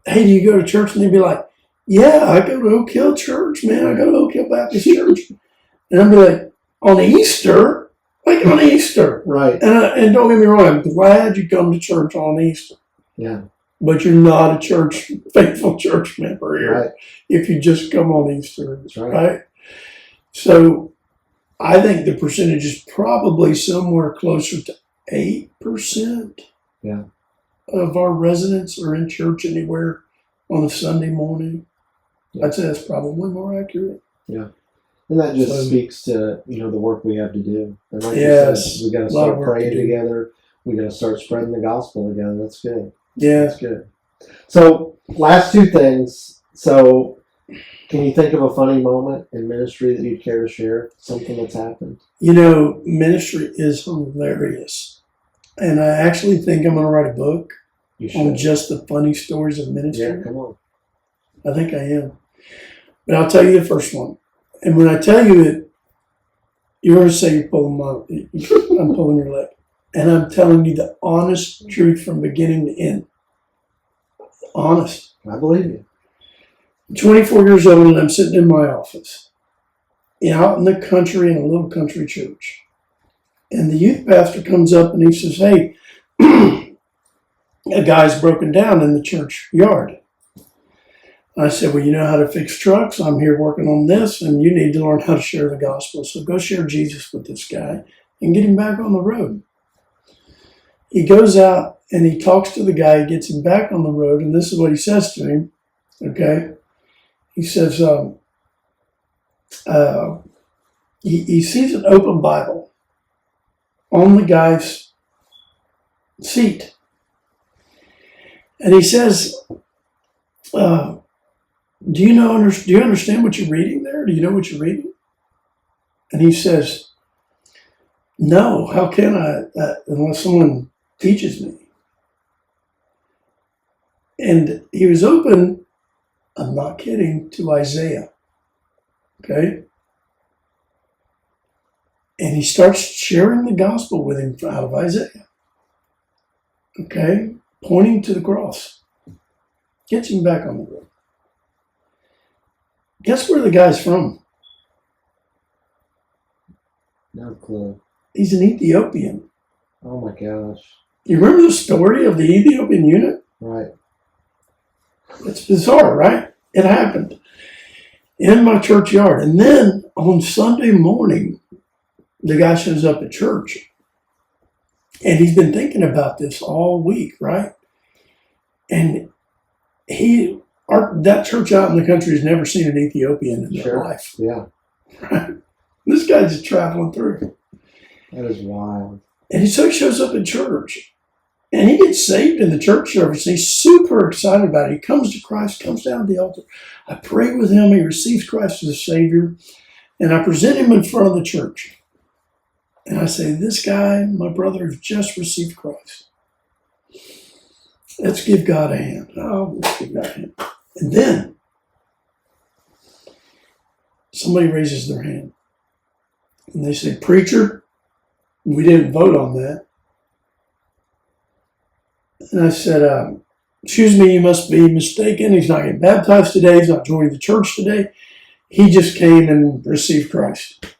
hey, do you go to church? And they'd be like, yeah, I go to Oak Hill Church, man. I go to Oak Hill Baptist Church. And I'd be like, on Easter? Like on Easter. Right. And don't get me wrong, I'm glad you come to church on Easter. Yeah. But you're not a faithful church member here if you just come on Easter. That's right. So I think the percentage is probably somewhere closer to 8% of our residents are in church anywhere on a Sunday morning. I'd say that's probably more accurate. Yeah. And that just speaks to, the work we have to do. And like you said, we got to start praying together. We got to start spreading the gospel together. That's good. Yeah. That's good. So, last two things. So, can you think of a funny moment in ministry that you'd care to share? Something that's happened? Ministry is hilarious. And I actually think I'm going to write a book on just the funny stories of ministry. Yeah, come on. I think I am. But I'll tell you the first one. And when I tell you it, you're going to say I'm pulling your leg. And I'm telling you the honest truth from beginning to end. Honest. I believe you. I'm 24 years old and I'm sitting in my office out in the country in a little country church. And the youth pastor comes up and he says, hey, a guy's broken down in the church yard. I said, well, you know how to fix trucks. I'm here working on this, and you need to learn how to share the gospel. So go share Jesus with this guy and get him back on the road. He goes out and he talks to the guy, gets him back on the road, and this is what he says to him. Okay? He says, he sees an open Bible on the guy's seat. And he says, do you understand what you're reading there? Do you know what you're reading? And he says, no, how can I, unless someone teaches me? And he was open, I'm not kidding, to Isaiah. Okay? And he starts sharing the gospel with him out of Isaiah. Okay? Pointing to the cross. Gets him back on the road. Guess where the guy's from? No clue. He's an Ethiopian. Oh my gosh. You remember the story of the Ethiopian eunuch? Right. It's bizarre, right? It happened in my churchyard. And then on Sunday morning, the guy shows up at church. And he's been thinking about this all week, right? And that church out in the country has never seen an Ethiopian in their life. Yeah. Right? This guy's just traveling through. That is wild. And so he shows up at church. And he gets saved in the church service. And he's super excited about it. He comes to Christ, comes down to the altar. I pray with him. He receives Christ as a Savior. And I present him in front of the church. And I say, this guy, my brother, has just received Christ. Let's give God a hand. Oh, let's give God a hand. And then somebody raises their hand. And they say, preacher, we didn't vote on that. And I said, excuse me, you must be mistaken. He's not getting baptized today. He's not joining the church today. He just came and received Christ.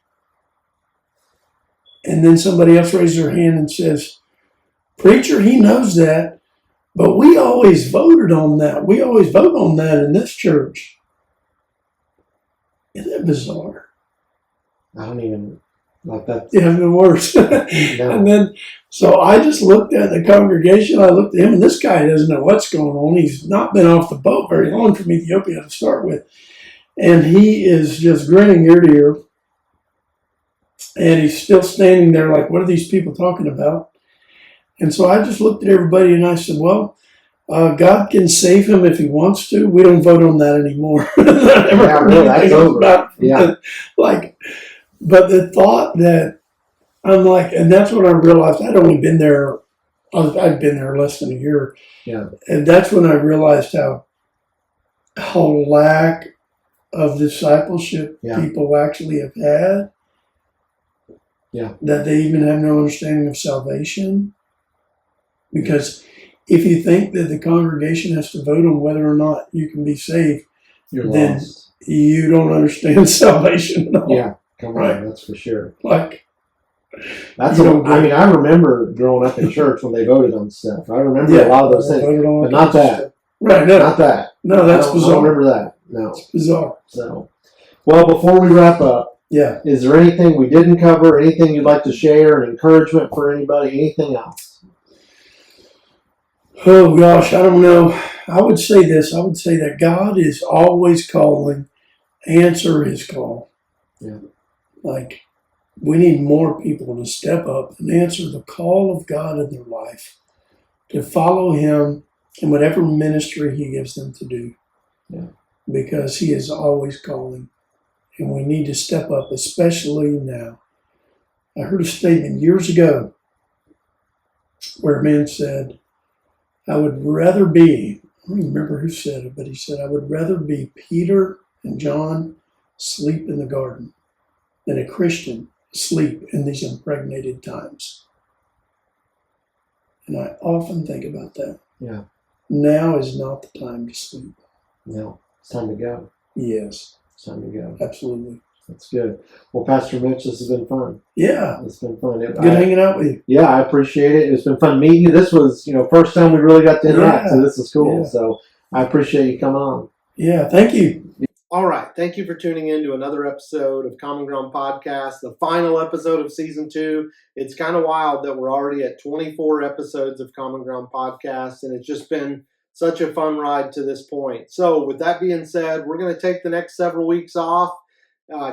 And then somebody else raises their hand and says, preacher, he knows that, but we always voted on that. We always vote on that in this church. Isn't that bizarre? I don't even like that. Yeah, even worse. No. And then, so I just looked at the congregation. I looked at him, and this guy doesn't know what's going on. He's not been off the boat very long from Ethiopia to start with. And he is just grinning ear to ear. And he's still standing there like, what are these people talking about? And so I just looked at everybody and I said, well, God can save him if he wants to. We don't vote on that anymore. I never heard really, anything that's else over. about it. Yeah. Like, but the thought that I'm like, and that's when I realized I'd only been there, I'd been there less than a year. Yeah. And that's when I realized how lack of discipleship Yeah. people actually have had. Yeah. That they even have no understanding of salvation. Because if you think that the congregation has to vote on whether or not you can be saved, You're then lost. you don't understand salvation at all. Yeah, come Right. on, that's for sure. Like, That's you don't I get mean, I remember growing up in church when they voted on stuff. I remember yeah, a lot of those they things, voted on but all not kinds of that. stuff. Right, no. Not that. No, that's I bizarre. don't remember that. No. It's bizarre. So, well, before we wrap up, Yeah. is there anything we didn't cover? Anything you'd like to share? An encouragement for anybody? Anything else? Oh gosh, I don't know. I would say this. I would say that God is always calling. Answer his call. Yeah. Like, we need more people to step up and answer the call of God in their life, to follow him in whatever ministry he gives them to do. Yeah. Because he is always calling. And we need to step up, especially now. I heard a statement years ago where a man said, I would rather be, I don't remember who said it, but he said, I would rather be Peter and John asleep in the garden than a Christian asleep in these impregnated times. And I often think about that. Yeah. Now is not the time to sleep. No, it's time to go. Yes. It's time to go. Absolutely. That's good. Well, Pastor Mitch, this has been fun. Yeah. It's been fun. Good hanging out with you. Yeah, I appreciate it. It's been fun meeting you. This was, first time we really got to interact, so this is cool. Yeah. So I appreciate you coming on. Yeah, thank you. All right. Thank you for tuning in to another episode of Common Ground Podcast, the final episode of season 2. It's kind of wild that we're already at 24 episodes of Common Ground Podcast, and it's just been such a fun ride to this point. So with that being said, we're going to take the next several weeks off,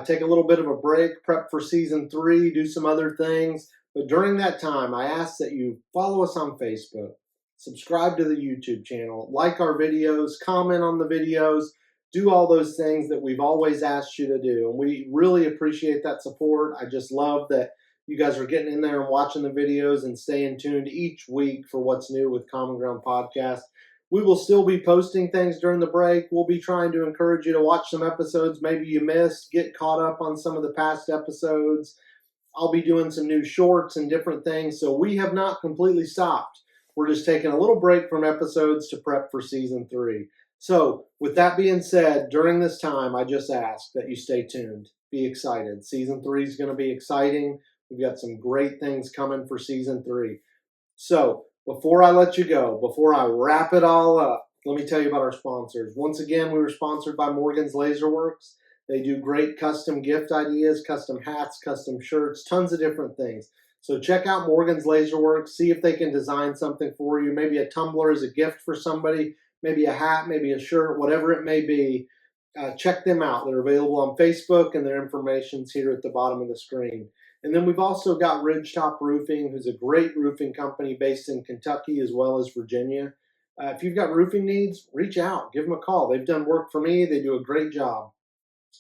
take a little bit of a break, prep for season 3, do some other things. But during that time, I ask that you follow us on Facebook, subscribe to the YouTube channel, like our videos, comment on the videos, do all those things that we've always asked you to do. And we really appreciate that support. I just love that you guys are getting in there and watching the videos and staying tuned each week for what's new with Common Ground Podcast. We will still be posting things during the break. We'll be trying to encourage you to watch some episodes maybe you missed, get caught up on some of the past episodes. I'll be doing some new shorts and different things. So we have not completely stopped. We're just taking a little break from episodes to prep for season 3. So with that being said, during this time, I just ask that you stay tuned. Be excited. Season 3 is going to be exciting. We've got some great things coming for season 3. So before I let you go, before I wrap it all up, let me tell you about our sponsors. Once again, we were sponsored by Morgan's Laserworks. They do great custom gift ideas, custom hats, custom shirts, tons of different things. So check out Morgan's Laserworks. See if they can design something for you. Maybe a tumbler as a gift for somebody. Maybe a hat, maybe a shirt, whatever it may be. Check them out. They're available on Facebook, and their information's here at the bottom of the screen. And then we've also got Ridgetop Roofing, who's a great roofing company based in Kentucky as well as Virginia. If you've got roofing needs, reach out. Give them a call. They've done work for me. They do a great job.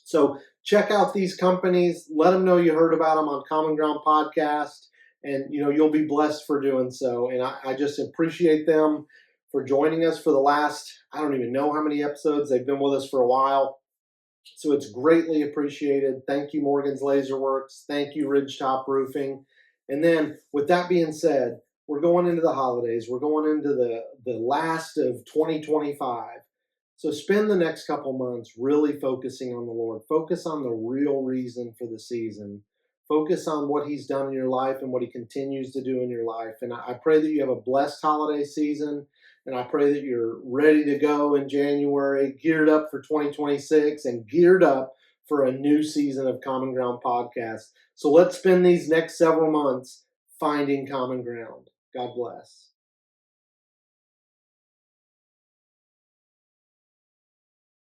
So check out these companies. Let them know you heard about them on Common Ground Podcast, and you'll be blessed for doing so. And I just appreciate them for joining us for the last, I don't even know how many episodes. They've been with us for a while. So it's greatly appreciated. Thank you, Morgan's Laserworks. Thank you, Ridgetop Roofing. And then with that being said, we're going into the holidays. We're going into the last of 2025. So spend the next couple months really focusing on the Lord. Focus on the real reason for the season. Focus on what he's done in your life and what he continues to do in your life. And I pray that you have a blessed holiday season. And I pray that you're ready to go in January, geared up for 2026, and geared up for a new season of Common Ground Podcast. So let's spend these next several months finding common ground. God bless.